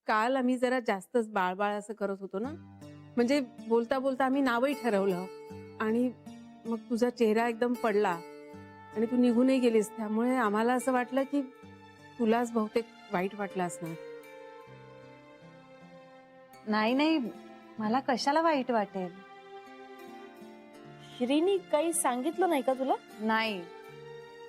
काल आम्ही जरा जास्तच बाळबाळ असं करत होतो ना, म्हणजे बोलता बोलता आम्ही नावही ठरवलं आणि मग तुझा चेहरा एकदम पडला आणि तू निघूनही गेलीस, त्यामुळे आम्हाला असं वाटलं की तुलाच बहुतेक वाईट वाटलं असणार. नाही नाही, मला कशाला वाईट वाटेल. श्रीनी काही सांगितलं नाही का तुला? नाही,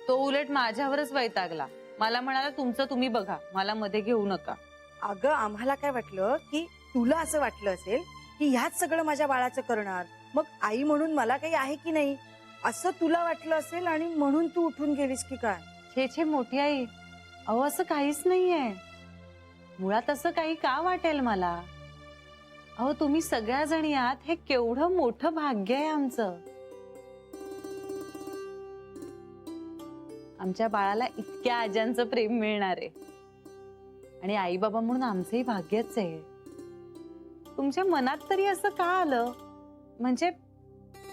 तो उलट माझ्यावरच वैतागला. मला म्हणाला तुमचं तुम्ही बघा, मला मध्ये घेऊ नका. अगं आम्हाला काय वाटलं की तुला असं वाटलं असेल की ह्याच सगळं माझ्या बाळाचं करणार, मग आई म्हणून मला काही आहे की नाही असं तुला वाटलं असेल आणि म्हणून तू उठून गेलीस की काय. छे छे मोठी आई, अहो असं काहीच नाहीये. मुळात असं काही का वाटेल मला. अहो तुम्ही सगळ्या जणी आहात, हे केवढं मोठं भाग्य आहे आमचं. आमच्या बाळाला इतक्या आज्यांचं प्रेम मिळणार आहे आणि आई बाबा म्हणून आमचंही भाग्यच आहे. तुमच्या मनात तरी असं का आलं? म्हणजे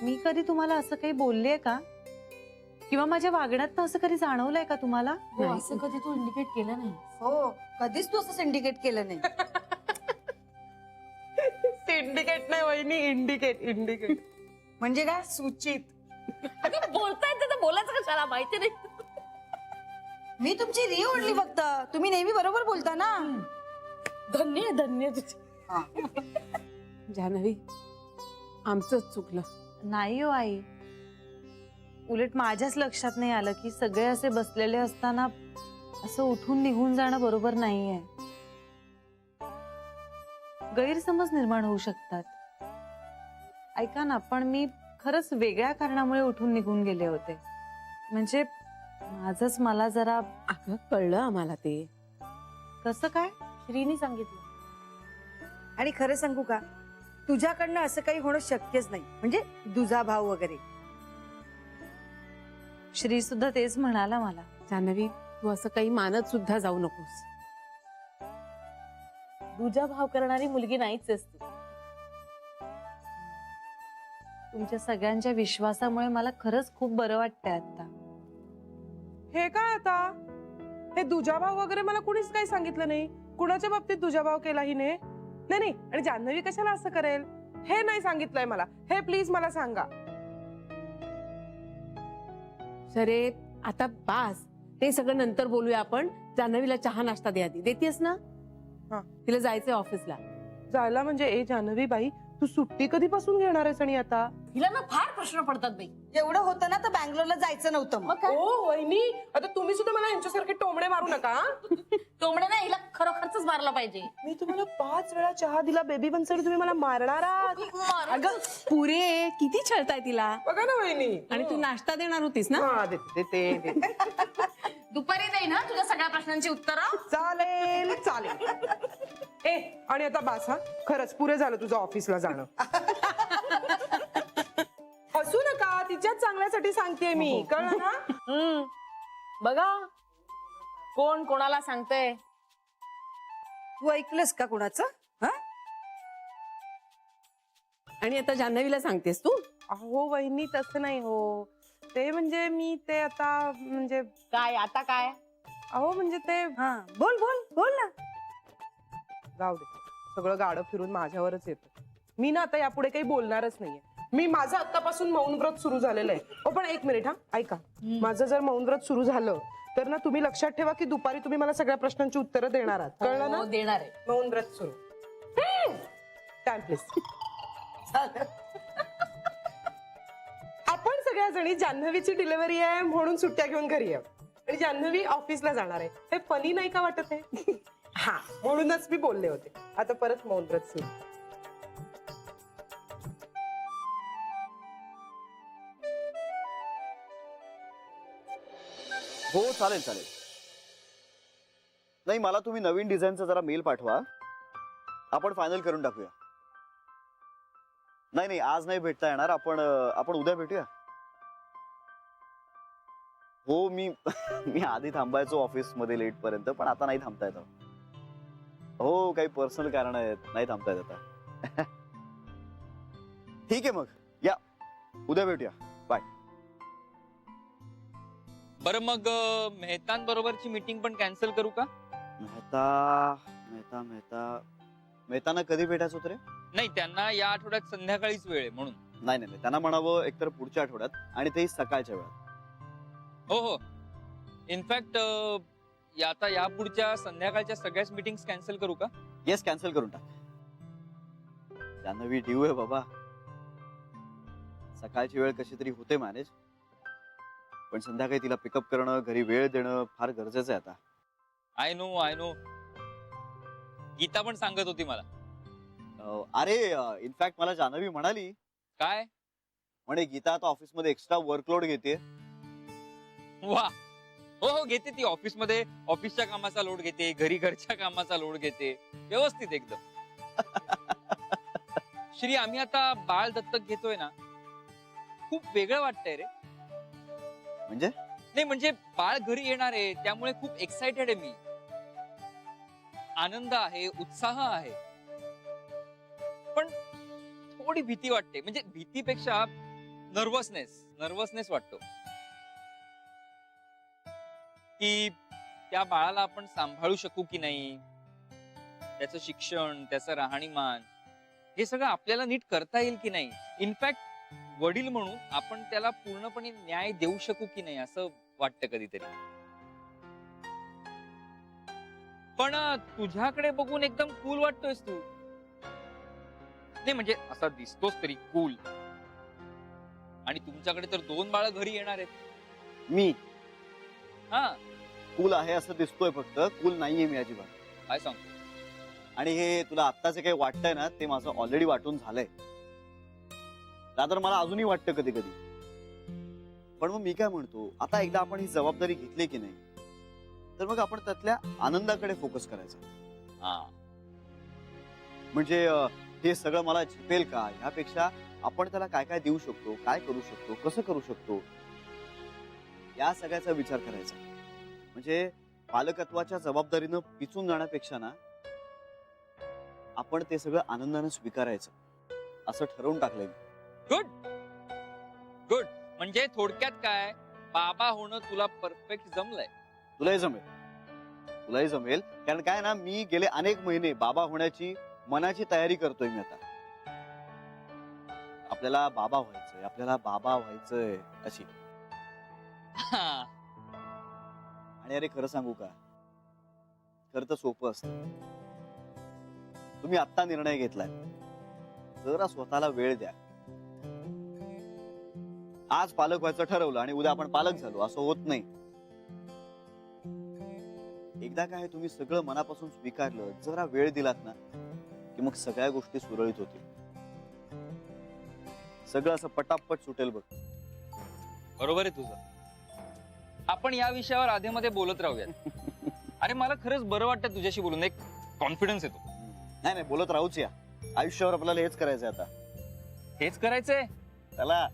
मी कधी तुम्हाला असं काही बोललीये का, किंवा माझ्या वागण्यात असं कधी जाणवलंय का तुम्हाला? असं कधी तू इंडिकेट केलं नाही. हो, कधीच तू असं सिंडिकेट केलं नाही. सिंडिकेट नाही वहिनी, इंडिकेट इंडिकेट. म्हणजे काय सूचित. बोलता येते तर बोलायचं कशाला, माहिती नाही. मी तुमची री ओढली फक्त, तुम्ही नेहमी बरोबर बोलता ना. धन्य धन्य तुझे. जान्हवी, आमचंच चुकलं. नाही हो आई, उलट माझ्याच लक्षात नाही आलं की सगळे असे बसलेले असताना असं उठून निघून जाणं बरोबर नाहीये. गैरसमज निर्माण होऊ शकतात. ऐका ना, पण मी खरंच वेगळ्या कारणामुळे उठून निघून गेले होते. म्हणजे माझंच मला जरा. अगं कळलं आम्हाला ते. कसं काय? श्रीनी सांगितलं. आणि खरं सांगू का, तुझ्याकडनं असं काही होणं शक्यच नाही, म्हणजे दुजा भाव वगैरे. श्री सुद्धा तेच म्हणाला मला. जान्हवी, तू असं काही मानत सुद्धा जाऊ नकोस. दुजा भाव करणारी मुलगी नाहीच असते. तुमच्या सगळ्यांच्या विश्वासामुळे मला खरंच खूप बरं वाटतंय आता. हे काय आता, हे दुजाभाव वगैरे मला कुणीच काही सांगितलं नाही. कुणाच्या बाबतीत दुजाभाव केला हिने? नाही नाही, आणि जान्हवी कशाला असं करेल हे नाही सांगितलंय मला. हे प्लीज मला सांगा. सरे आता बास, ते सगळं नंतर बोलूया आपण. जान्हवीला चहा नाश्ता दे आधी. देतेस ना? हा. तिला जायचंय ऑफिसला. जायला म्हणजे ए जान्हवी बाई, तू सुट्टी कधीपासून घेणार आहेस? आणि आता हिला ना फार प्रश्न पडतात बाई. एवढं होतं ना तर बँगलोरला जायचं नव्हतं मग. ओ वहिनी, आता तुम्ही सुद्धा मला यांच्यासारखे टोमणे मारू नका. टोमणे ना, हिला खरोखरच मारला पाहिजे. मी तुम्हाला 5 वेळा चहा दिला बेबी बनसाठी, तुम्ही मला मारणार आहात? अगं पुरे, किती छळताय तिला. बघा ना वहिनी. आणि तू नाश्ता देणार होतीस ना? हा देते देते देते. दुपारी देई ना तुझ्या सगळ्या प्रश्नांची उत्तरं. चालेल चालेल. ए आणि आता बास हा, खरंच पुरे झालं तुझं ऑफिसला जाणं. हसू नका, तिच्याच चांगल्यासाठी सांगतेय मी, कळलं ना? बघा कोण कोणाला सांगतंय. तू ऐकलंस का कुणाचं? हा, आणि आता जान्हवीला सांगतेस तू? अहो वहिनी तसं नाही हो. ते म्हणजे मी ते आता म्हणजे काय आता काय? अहो म्हणजे ते हा, बोल बोल बोल ना. जाऊ दे, सगळं गाडं फिरून माझ्यावरच येतं. मी ना आता यापुढे काही बोलणारच नाहीये. मी माझं आतापासून मौन व्रत सुरू झालेलं आहे. हो पण एक मिनिट हा, ऐका. माझं जर मौन व्रत सुरू झालं तर ना तुम्ही लक्षात ठेवा की दुपारी तुम्ही मला सगळ्या प्रश्नांची उत्तरं देणार आहात, कळलं ना? हो, देणार आहे. मौन व्रत सुरू. Time please. आपण सगळ्या जणी जान्हवीची डिलिव्हरी आहे म्हणून सुट्ट्या घेऊन घरी आहे आणि जान्हवी ऑफिसला जाणार आहे. हे फनी नाही का वाटत आहे? हा, म्हणूनच मी बोलले होते. आता परत मौन व्रत सुरू. हो चालेल चालेल. नाही, मला तुम्ही नवीन डिझाईनचा जरा मेल पाठवा, आपण फायनल करून टाकूया. नाही नाही, आज नाही भेटता येणार. आपण उद्या भेटूया. हो मी आधी थांबायचो ऑफिस मध्ये लेट पर्यंत, पण आता नाही थांबता येत. हो काही पर्सनल कारण आहेत, नाही थांबता येत आता. ठीक आहे, मग या उद्या भेटूया. बाय. बरं मग मेहतांबरोबरची मीटिंग पण कॅन्सल करू का? मेहता मेहता मेहता मेहताना कधी भेटायचं होतं रे? नाही, त्यांना या आठवड्यात संध्याकाळीच वेळ आहे म्हणून. नाही नाही नाही. त्यांना म्हणावं एकतर पुढच्या आठवड्यात आणि तेही सकाळच्या वेळात. हो हो. इनफॅक्ट आता या पुढच्या संध्याकाळच्या सगळ्याच मीटिंग्स कॅन्सल करू का? येस, कॅन्सल करून टाक. जान्हवी ड्यू आहे बाबा. सकाळची वेळ कशी तरी होते मॅनेज, पण संध्याकाळी तिला पिकअप करणं, घरी वेळ देणं फार गरजेचं आहे आता. I know. गीता पण सांगत होती मला. अरे इनफॅक्ट मला जान्हवी म्हणाली, काय? म्हणे गीता आता ऑफिसमध्ये एक्स्ट्रा वर्कलोड घेते. वा. हो घेते ती. ऑफिसमध्ये ऑफिसच्या कामाचा लोड घेते, घरी घरच्या कामाचा लोड घेते, व्यवस्थित एकदम. श्री, आम्ही आता बाळ दत्तक घेतोय ना, खूप वेगळं वाटतंय रे. म्हणजे नाही म्हणजे बाळ घरी येणार आहे त्यामुळे खूप एक्साइटेड आहे मी. आनंद आहे, उत्साह आहे, पण थोडी भीती वाटते. म्हणजे भीतीपेक्षा नर्वसनेस वाटतो की त्या बाळाला आपण सांभाळू शकू की नाही, त्याचं शिक्षण, त्याचं राहणीमान हे सगळं आपल्याला नीट करता येईल की नाही. इनफॅक्ट वडील म्हणून आपण त्याला पूर्णपणे न्याय देऊ शकू की नाही असं वाटतं कधीतरी. पण तुझ्याकडे बघून एकदम कूल वाटतोयस तू. नाही म्हणजे असा दिसतोस तरी कूल. आणि तुमच्याकडे तर 2 बाळ घरी येणार आहेत. मी हा, कूल आहे असं दिसतोय, फक्त कूल नाहीये मी अजिबात. काय सांग. आणि हे तुला आत्ता जे काही वाटतंय ना, ते माझं ऑलरेडी वाटून झालंय. रादर मला अजूनही वाटतं कधी कधी. पण मग मी काय म्हणतो, आता एकदा आपण ही जबाबदारी घेतली की नाही, तर मग आपण त्यातल्या आनंदाकडे फोकस करायचा. हा, म्हणजे हे सगळं मला झेपेल का, ह्यापेक्षा आपण त्याला काय काय देऊ शकतो, काय करू शकतो, कसं करू शकतो, या सगळ्याचा विचार करायचा. म्हणजे पालकत्वाच्या जबाबदारीनं पिचून जाण्यापेक्षा ना, आपण ते सगळं आनंदानं स्वीकारायचं असं ठरवून टाकलंय मी. गुड. म्हणजे थोडक्यात काय, बाबा होणं तुला परफेक्ट जमलंय. तुलाही जमेल. कारण काय ना, मी गेले अनेक महिने बाबा होण्याची मनाची तयारी करतोय मी आता. आपल्याला बाबा व्हायचंय अशी. आणि अरे खरं सांगू का, खरं तर सोपं असतं. तुम्ही आत्ता निर्णय घेतलाय, जरा स्वतःला वेळ द्या. आज पालक व्हायचं ठरवलं आणि उद्या आपण पालक झालो असं होत नाही. एकदा काय तुम्ही सगळं मनापासून स्वीकारलं, जरा वेळ दिलात ना, की मग सगळ्या गोष्टी सुरळीत होतील. सगळं असं पटापट सुटेल बघ. बरोबर आहे तुझं. आपण या विषयावर आधीमध्ये बोलत राहूयात. अरे मला खरंच बरं वाटतं तुझ्याशी बोलून, एक कॉन्फिडन्स येतो. नाही बोलत राहूच या. आयुष्यावर आपल्याला हेच करायचंय आता. हेच करायचंय. चला.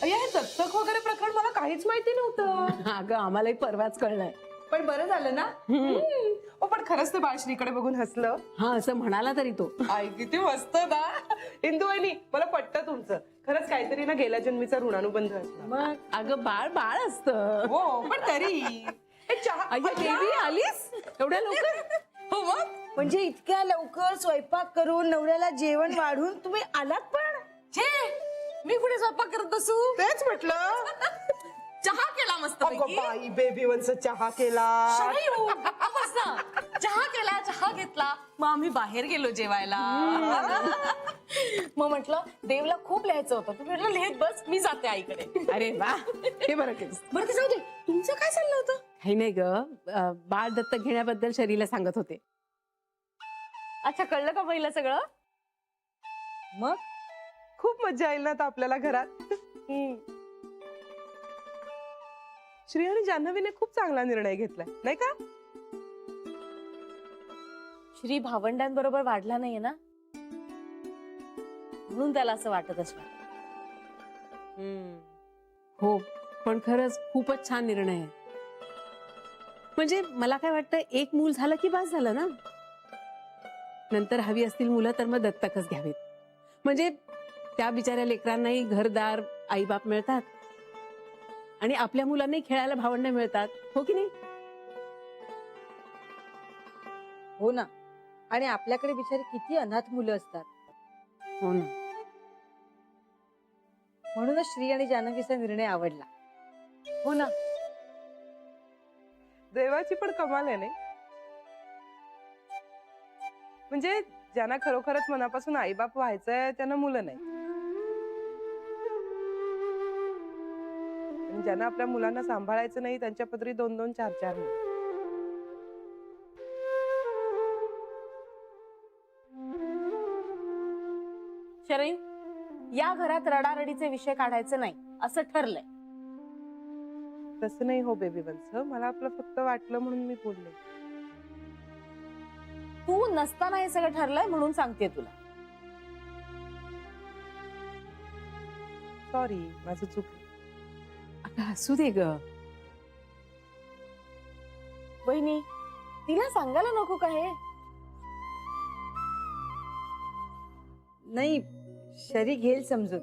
अय्या, हे दत्तक वगैरे प्रकरण मला काहीच माहिती नव्हतं. अगं आम्हालाही परवाच कळलंय. पण बरं झालं ना. पण खरंच ते बाळश्रीकडे बघून हसलं. हा, असं म्हणाला तरी तो. आई किती मस्त ना. इंदू वहिनी, मला पटतं तुमचं. खरंच काहीतरी ना गेल्या जन्मीचा ऋणानुबंध असला. मग अगं बाळ असतं. हो, पण तरी हे चहा. अय्या देवी, आलीस एवढ्या लवकर? हो मग. म्हणजे इतक्या लवकर स्वयंपाक करून नवऱ्याला जेवण वाढून तुम्ही आलात पण? छे, मी कुठे स्वयंपाक करत बसू. तेच म्हटलं. चहा केला मस्त अगं बाई, बेबी वनचा चहा केला. चहा घेतला. मग आम्ही बाहेर गेलो जेवायला. मग म्हटलं देवला खूप लिहायचं होतं. तू म्हटलं लिहित बस, मी जाते आईकडे. अरे वा, हे बरं केस. बरं ते जाऊ दे, तुमचं काय चाललं होतं? काही नाही ग, बाळ दत्तक घेण्याबद्दल शरीला सांगत होते. अच्छा, कळलं का पहिलं सगळं? मग खूप मजा येईल ना आता आपल्याला घरात. श्री आणि जान्हवीने खूप चांगला निर्णय घेतलाय, नाही का? श्री भावंडांबरोबर वाढला नाहीये ना, म्हणून त्याला असं वाटत असणार. हो, पण खरंच खूपच छान निर्णय आहे. म्हणजे मला काय वाटतं, एक मूल झालं की बास झालं ना. नंतर हवी असतील मुलं तर मग दत्तकच घ्यावीत. म्हणजे त्या बिचाऱ्या लेकरांनाही घरदार, आईबाप मिळतात आणि आपल्या मुलांनाही खेळायला भावंड मिळतात, हो की नाही? हो ना. आणि आपल्याकडे बिचारी किती अनाथ मुलं असतात. हो ना. म्हणूनच श्री आणि जानकीचा निर्णय आवडला. हो ना. देवाची पण कमाल आहे नाही. म्हणजे ज्यांना खरोखरच मनापासून आईबाप व्हायचंय त्यांना मुलं नाही, आणि ज्यांना आपल्या मुलांना सांभाळायचं नाही त्यांच्या पदरी 2-2, 4-4 मुलं. शरयू, या घरात रडारडीचे विषय काढायचे नाही असं ठरलंय. तसं नाही हो बेबी वंस, मला आपलं फक्त वाटलं म्हणून मी बोलले. तू नसताना हे सगळं ठरलंय म्हणून सांगते तुला. सॉरी, माझं चुकलं. अगं असू दे ग. वहिनी, तिला सांगायला नको का हे? नाही, शरी घेईल समजून.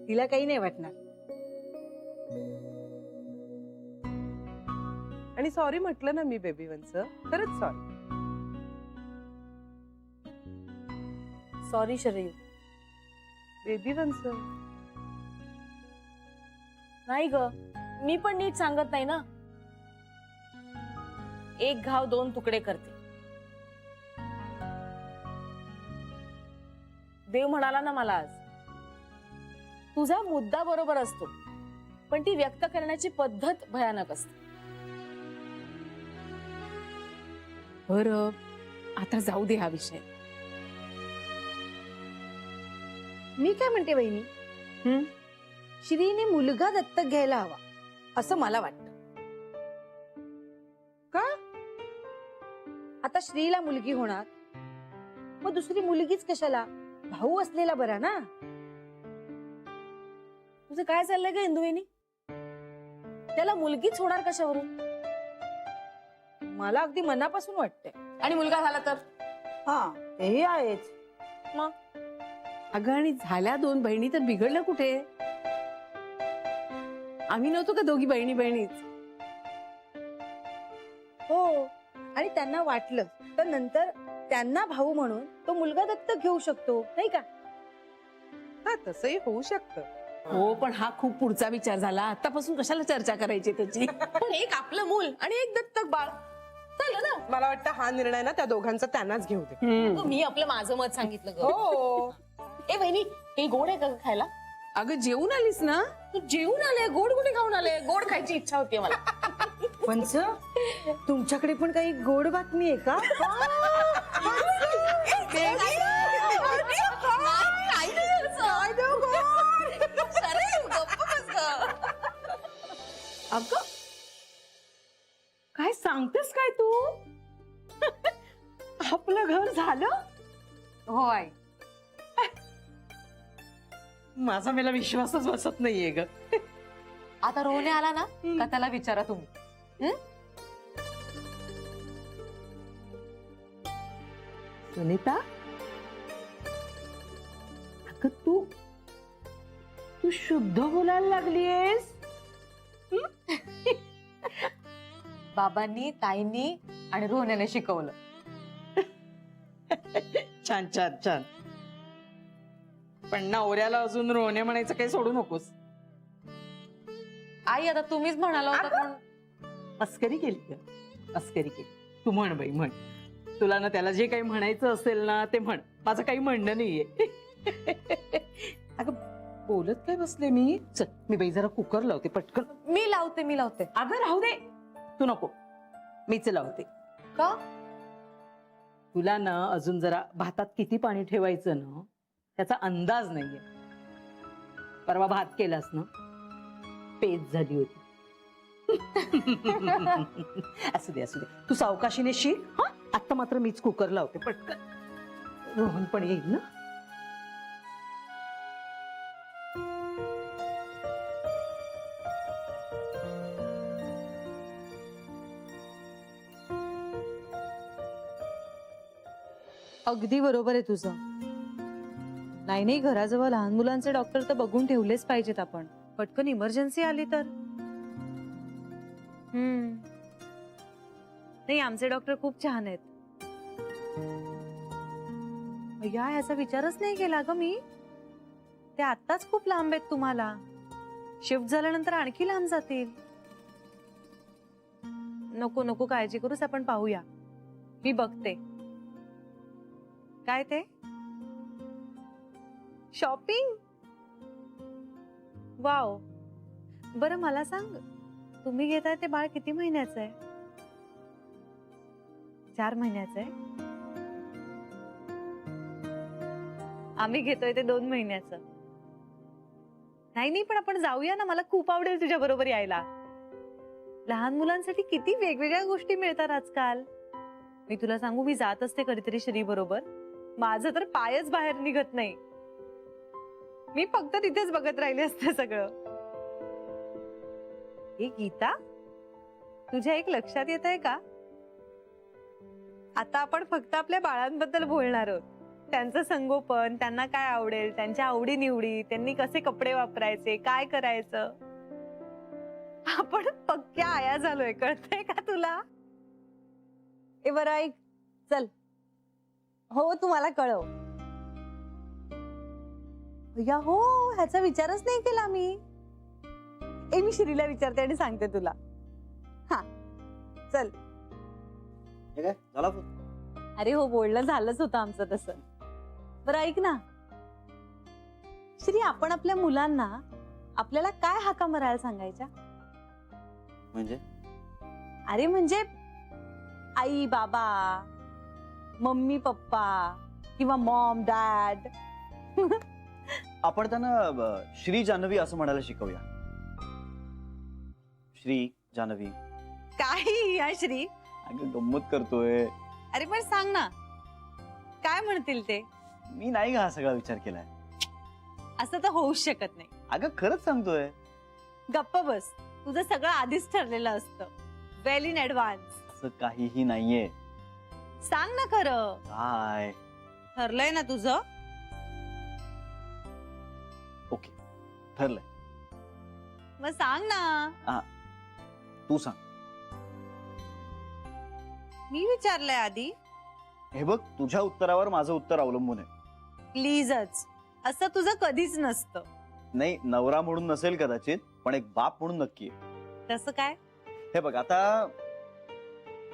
तिला काही नाही वाटणार. आणि सॉरी म्हटलं ना मी बेबी वंस, खरंच सॉरी. सॉरी शरयू. बेबी वंस, नाही ग, मी पण नीट सांगत नाही ना. एक घाव 2 तुकडे करते. देव म्हणाला ना मला आज, तुझा मुद्दा बरोबर असतो पण ती व्यक्त करण्याची पद्धत भयानक असते. बरं, आता जाऊ दे हा विषय. मी काय म्हणते वहिनी, श्रीने मुलगा दत्तक घ्यायला हवा असं मला वाटतं. का? आता श्रीला मुलगी होणार, मग दुसरी मुलगीच कशाला? भाऊ असलेला बरा ना. तुझं काय चाललंय का इंदुवेनी? त्याला मुलगीच होणार कशावरून? मला अगदी मनापासून वाटतंय. आणि मुलगा झाला तर? हा, तेही आहेच. अगं आणि झाल्या 2 बहिणी तर बिघडलं कुठे? आम्ही नव्हतो का दोघी बहिणी बहिणीच? हो, आणि त्यांना वाटलं तर नंतर त्यांना भाऊ म्हणून तो मुलगा दत्तक घेऊ शकतो, नाही का? हा, तसंही होऊ शकतं. हो, पण हा खूप पुढचा विचार झाला. आतापासून कशाला चर्चा करायची त्याची? पण एक आपलं मूल आणि एक दत्तक बाळ चालेल ना. मला वाटतं हा निर्णय ना त्या दोघांचा त्यांनाच घेऊ दे. अगं, मी आपलं माझं मत सांगितलं ग. हो. ए वहिनी, हे गोड आहे का ग खायला? अगं जेवून आलीस ना? तू जेवून आले, गोड कुठे खाऊन आले? गोड खायची इच्छा होती मला. पंच, तुमच्याकडे पण काही गोड बातमी आहे का? अगं काय सांगतेस काय तू? आपलं घर झालं? हो आई. माझा मला विश्वासच बसत नाहीये ग. आता रोहने आला ना का त्याला विचारा तुम्ही. सुनीता, अगं तू शुद्ध बोलायला लागलीयस. बाबांनी, ताईंनी आणि रोहनेने शिकवलं. छान छान छान. पण नवऱ्याला अजून रोहने म्हणायचं काही सोडू नकोस. आई, आता तुम्हीच म्हणाला होता पण. मस्करी केली का? मस्करी केली. तू म्हण बाई, म्हण. तुला ना त्याला जे काही म्हणायचं असेल ना ते म्हण. माझं काही म्हणणं नाहीये. अगं बोलत काय बसले मी. चल, मी बाई जरा कुकर लावते पटकन. मी लावते. अगं राहू दे, तू नको, मीच लावते. का? तुला ना अजून जरा भातात किती पाणी ठेवायचं ना त्याचा अंदाज नाहीये. परवा भात केलास ना, पेज झाली होती. असू दे. तू सावकाशीने शिक. हा, आता मात्र मीच कुकर लावते पटकन. रोहन पण येईल ना. अगदी बरोबर आहे तुझं. नाही नाही, घराजवळ लहान मुलांचे डॉक्टर तर बघून ठेवलेच पाहिजेत आपण. पटकन इमर्जन्सी आली तर. नाही, आमचे डॉक्टर खूप छान आहेत. अय्या, ह्याचा विचारच नाही केला ग मी. ते आत्ताच खूप लांब आहेत तुम्हाला. शिफ्ट झाल्यानंतर आणखी लांब जातील. नको नको, काळजी करूच, आपण पाहूया. मी बघते. काय ते शॉपिंग? वाव. बरं मला सांग, तुम्ही घेताय ते बाळ किती महिन्याचं आहे? 4 महिन्याचं आहे. आम्ही घेतोय ते 2 महिन्याचं. नाही नाही, पण आपण जाऊया ना, मला खूप आवडेल तुझ्या बरोबर यायला. लहान मुलांसाठी किती वेगवेगळ्या गोष्टी मिळतात आजकाल. मी तुला सांगू, मी जात असते कधीतरी श्री बरोबर. माझं तर पायच बाहेर निघत नाही. मी फक्त तिथेच बघत राहिले असते सगळं. हे गीता, तुझ्या एक लक्षात येत आहे का? आता आपण फक्त आपल्या बाळांबद्दल बोलणार आहोत. त्यांचं संगोपन, त्यांना काय आवडेल, त्यांच्या आवडी निवडी, त्यांनी कसे कपडे वापरायचे, काय करायचं. आपण पक्क्या आया झालोय, कळतंय का तुला? ए बरं ऐक, चल. हो, तू मला कळव. या हो, ह्याचा विचारच नाही केला मी. मी श्रीला विचारते आणि सांगते तुला. हा, चल. हे काय झाला फोन? अरे हो, बोलणं झालंच होतं आमचं तसं. बरं ऐक ना श्री, आपण आपल्या मुलांना आपल्याला काय हाका मारायला सांगायच्या? म्हणजे अरे म्हणजे आई बाबा, मम्मी पप्पा किंवा मॉम डॅड. आपण त्यांना श्री जान्हवी असं म्हणायला शिकवूया. श्री जान्हवी. काही या श्री, अगं गंमत करतोय. अरे पण सांग ना, काय म्हणतील ते? मी नाही का हा सगळा विचार केलाय. असं तर होऊच शकत नाही. अगं खरंच सांगतोय. गप्प बस, तुझं सगळं आधीच ठरलेलं असतं, वेल इन ऍडव्हान्स. असं काहीही नाहीये. सांग ना खरं, काय ठरलंय ना तुझं? ओके, ठरलंय. मग सांग ना. तू सांग. मी विचारलंय आधी. हे बघ, तुझ्या उत्तरावर माझं उत्तर अवलंबून आहे. प्लीजच, असं तुझं कधीच नसतं. नाही, नवरा म्हणून नसेल कदाचित, पण एक बाप म्हणून नक्की आहे. तसं काय? हे बघ,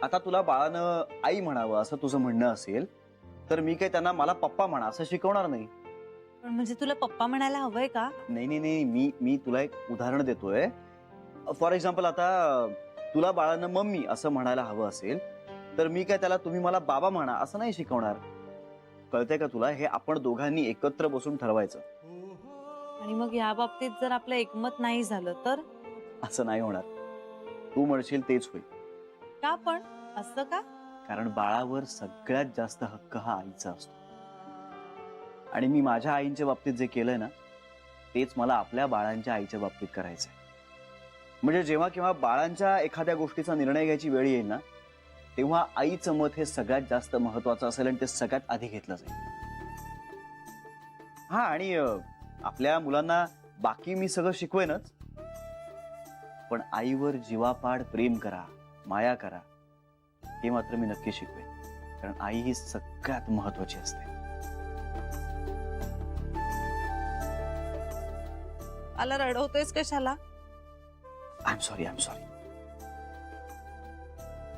आता तुला बाळानं आई म्हणावं असं तुझं म्हणणं असेल तर मी काय त्यांना मला पप्पा म्हणा असं शिकवणार नाही. पण म्हणजे तुला पप्पा म्हणायला हवंय का? नाही नाही नाही, मी तुला एक उदाहरण देतोय. फॉर एक्झाम्पल, आता तुला बाळानं मम्मी असं म्हणायला हवं असेल तर मी काय त्याला तुम्ही मला बाबा म्हणा असं नाही शिकवणार. कळतंय का तुला? हे आपण दोघांनी एकत्र बसून ठरवायचं. आणि मग या बाबतीत जर आपलं एकमत नाही झालं तर? असं नाही होणार. तू म्हणशील तेच होईल. का पण? असं का? कारण बाळावर सगळ्यात जास्त हक्क हा आईचा असतो. आणि मी माझ्या आईच्या बाबतीत जे केलंय ना, तेच मला आपल्या बाळांच्या आईच्या बाबतीत करायचंय. म्हणजे जेव्हा केव्हा बाळांच्या एखाद्या गोष्टीचा निर्णय घ्यायची वेळ येईल ना, तेव्हा आईचं मत हे सगळ्यात जास्त महत्वाचं असेल आणि ते सगळ्यात आधी घेतलं जाईल. हा, आणि आपल्या मुलांना बाकी मी सगळं शिकवेनच, पण आईवर जीवापाड प्रेम करा, माया करा, हे मात्र मी नक्की शिकवेन. कारण आई ही सगळ्यात महत्वाची असते. आला रडवतोयस कशाला? I am sorry.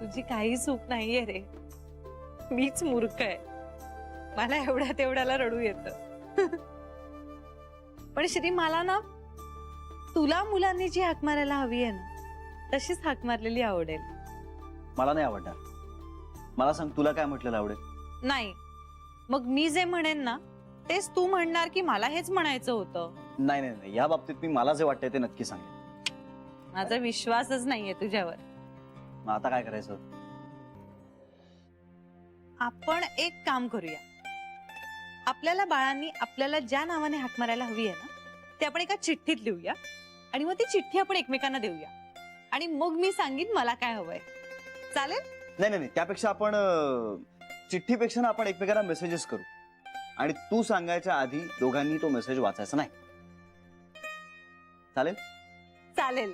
तुझी काही चूक नाहीये रे, मीच मूर्ख आहे. मला एवढ्या तेवढ्याला रडू येतं. पण श्री, मला ना तुला मुलांनी जी हाक मारायला हवी आहे ना, तशीच हाक मारलेली आवडेल. मला नाही आवडणार. मला सांग, तुला काय म्हटलेलं आवडेल? नाही, मग मी जे म्हणेन ना तेच तू म्हणणार की मला हेच म्हणायचं होतं? नाही नाही नाही, या बाबतीत मी मला जे वाटतंय ते नक्की सांगेन. माझा विश्वासच नाहीये तुझ्यावर. मग आता काय करायचं? आपण एक काम करूया. आपल्याला बाळांनी आपल्याला ज्या नावाने हाक मारायला हवी आहे ना, ते आपण एका चिठ्ठीत लिहूया आणि मग ती चिठ्ठी आपण एकमेकांना देऊया. आणि मग मी सांगीन मला काय हवंय. चालेल? नाही नाही नाही, त्यापेक्षा आपण चिठ्ठीपेक्षा ना आपण एकमेकांना मेसेजेस करू आणि तू सांगायच्या आधी दोघांनी तो मेसेज वाचायचा नाही. चालेल? चालेल.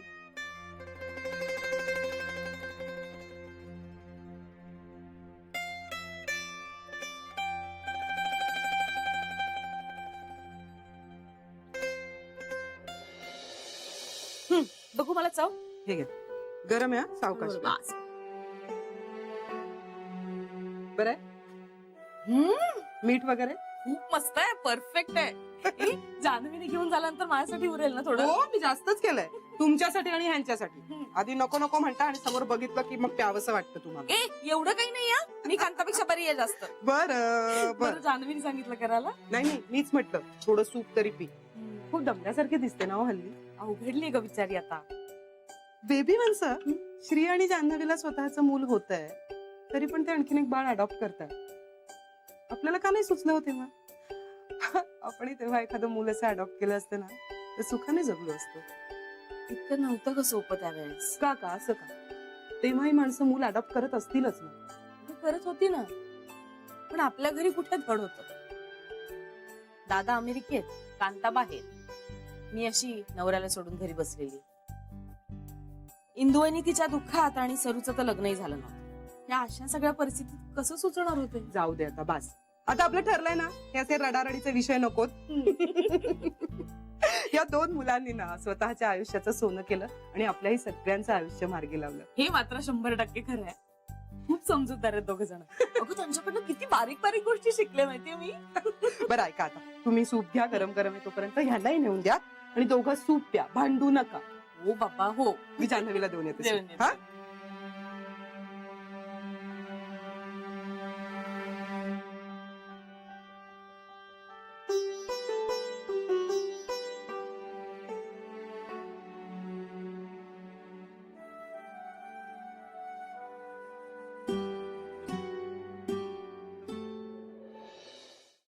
बघू मला चव. हे घ्या. गरम आहे हा, सावकाश. बरं आहे? मीठ वगैरे खूप मस्त आहे, परफेक्ट आहे. जान्हवीने घेऊन झाल्यानंतर माझ्यासाठी उरेल ना थोडं. हो, मी जास्तच केलंय तुमच्यासाठी आणि ह्यांच्यासाठी. आधी नको नको म्हणता आणि समोर बघितलं की मग प्यावंसं वाटतं तुम्हाला. एवढं काही नाही या, मी कांतापेक्षा बरी आहे जास्त. बरं बरं बरं. जान्हवीने सांगितलं करायला. नाही मीच म्हटलं थोडं सूप तरी पी. खूप दमल्यासारखे दिसते ना हो हल्ली. अवघडली ग बिचारी आता. बेबी माणसं श्री आणि जान्हवीला स्वतःचं मूल होत आहे, तरी पण ते आणखीन एक बाळ अडॉप्ट करतात. आपल्याला का नाही सुचलं हो तेव्हा? आपण तेव्हा एखादं मूल असं अडॉप्ट केलं असतं ना, तर सुखाने जगलो असतो. इतकं नव्हतं का सोपं त्यावेळेस. का असं का? तेव्हाही माणसं मूल अडॉप्ट करत असतीलच ना. ती करत होती ना, पण आपल्या घरी कुठे धड होत. दादा अमेरिकेत, कांता बाहेर, मी अशी नवऱ्याला सोडून घरी बसलेली. इंदुवहिनी तिच्या दुःखात आणि सरूचं तर लग्नही झालं नव्हतं. या अशा सगळ्या परिस्थितीत कसं सुचणार होते. जाऊ दे आता, बास. आता आपलं ठरलंय ना, हे असे रडारडीचे विषय नकोत. या दोन मुलांनी ना स्वतःच्या आयुष्याचं सोनं केलं आणि आपल्याही सगळ्यांचं आयुष्य मार्गी लावलं. हे मात्र 100% खरं आहे. खूप समजूतदार आहेत दोघ जण. अगं त्यांच्याकडनं किती बारीक बारीक गोष्टी शिकले माहितीये मी. बरं ऐका, आता तुम्ही सूप घ्या, गरम गरम आहे तोपर्यंत ह्यांनाही नेऊन द्या आणि दोघं सूप प्या, भांडू नका. हो बाबा हो. मी जान्हवीला देऊन येते देऊन सूप. येते. हा